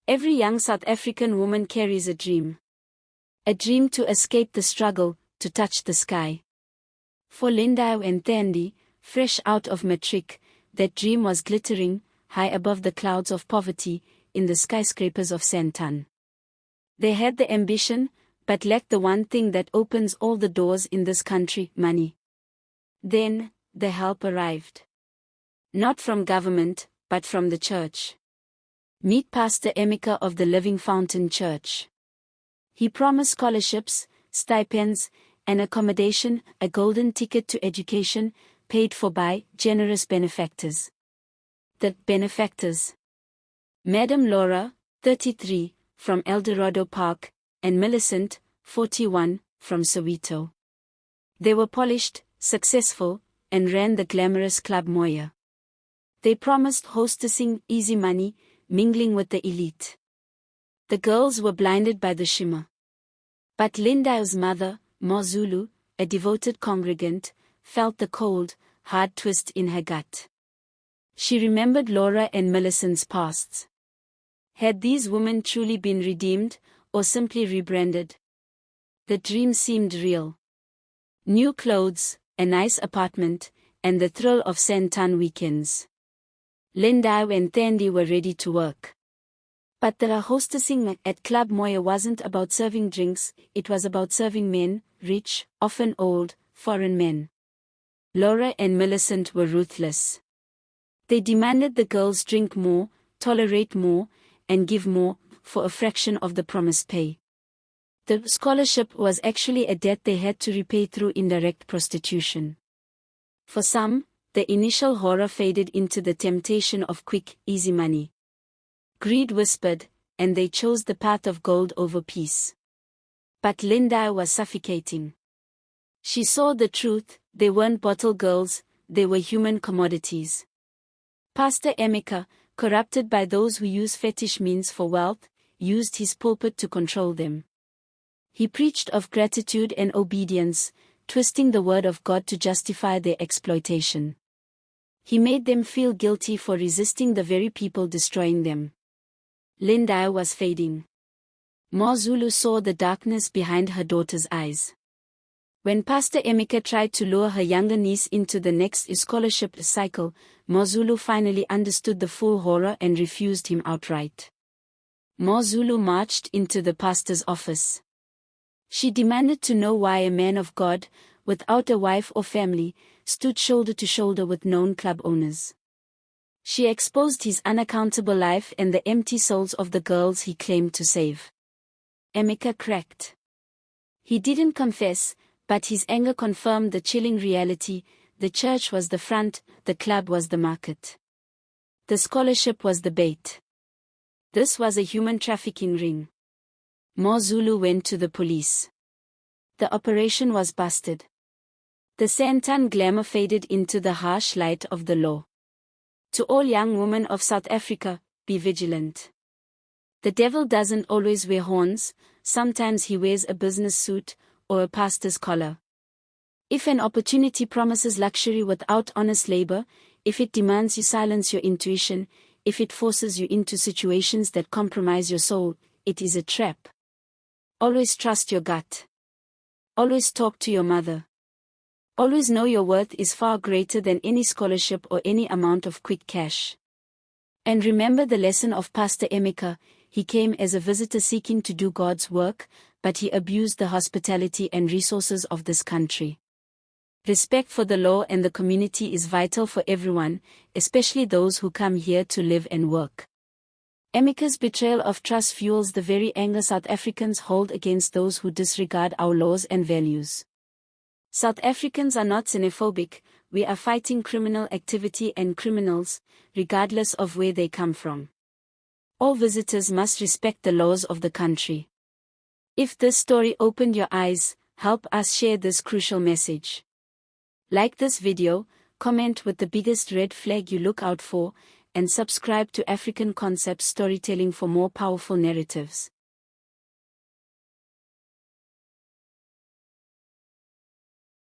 Every young South African woman carries a dream. A dream to escape the struggle, to touch the sky. For Lindi and Thandi, fresh out of matric, that dream was glittering, high above the clouds of poverty, in the skyscrapers of Sandton. They had the ambition, but lacked the one thing that opens all the doors in this country, money. Then, the help arrived. Not from government, but from the church. Meet Pastor Emeka of the Living Fountain Church. He promised scholarships, stipends, and accommodation, a golden ticket to education, paid for by generous benefactors. The benefactors: Madam Laura, 33, from Eldorado Park, and Millicent, 41, from Soweto. They were polished, successful, and ran the glamorous Club Moya. They promised hostessing, easy money, mingling with the elite. The girls were blinded by the shimmer. But Lindi's mother, MaZulu, a devoted congregant, felt the cold, hard twist in her gut. She remembered Laura and Millicent's pasts. Had these women truly been redeemed, or simply rebranded? The dream seemed real. New clothes, a nice apartment, and the thrill of Sandton weekends. Lindi and Thandi were ready to work. But the hostessing at Club Moya wasn't about serving drinks, it was about serving men, rich, often old, foreign men. Laura and Millicent were ruthless. They demanded the girls drink more, tolerate more, and give more, for a fraction of the promised pay. The scholarship was actually a debt they had to repay through indirect prostitution. For some, the initial horror faded into the temptation of quick, easy money. Greed whispered, and they chose the path of gold over peace. But Lindi was suffocating. She saw the truth: they weren't bottle girls, they were human commodities. Pastor Emeka, corrupted by those who use fetish means for wealth, used his pulpit to control them. He preached of gratitude and obedience, twisting the word of God to justify their exploitation. He made them feel guilty for resisting the very people destroying them. Lindi was fading. MaZulu saw the darkness behind her daughter's eyes. When Pastor Emeka tried to lure her younger niece into the next scholarship cycle, MaZulu finally understood the full horror and refused him outright. MaZulu marched into the pastor's office. She demanded to know why a man of God, without a wife or family, stood shoulder to shoulder with known club owners. She exposed his unaccountable life and the empty souls of the girls he claimed to save. Emeka cracked. He didn't confess, but his anger confirmed the chilling reality: the church was the front, the club was the market. The scholarship was the bait. This was a human trafficking ring. MaZulu went to the police. The operation was busted. The Sandton glamour faded into the harsh light of the law. To all young women of South Africa, be vigilant. The devil doesn't always wear horns, sometimes he wears a business suit, or a pastor's collar. If an opportunity promises luxury without honest labor, if it demands you silence your intuition, if it forces you into situations that compromise your soul, it is a trap. Always trust your gut. Always talk to your mother. Always know your worth is far greater than any scholarship or any amount of quick cash. And remember the lesson of Pastor Emeka: he came as a visitor seeking to do God's work, but he abused the hospitality and resources of this country. Respect for the law and the community is vital for everyone, especially those who come here to live and work. Emeka's betrayal of trust fuels the very anger South Africans hold against those who disregard our laws and values. South Africans are not xenophobic, we are fighting criminal activity and criminals, regardless of where they come from. All visitors must respect the laws of the country. If this story opened your eyes, help us share this crucial message. Like this video, comment with the biggest red flag you look out for, and subscribe to African Conceptz Storytelling for more powerful narratives.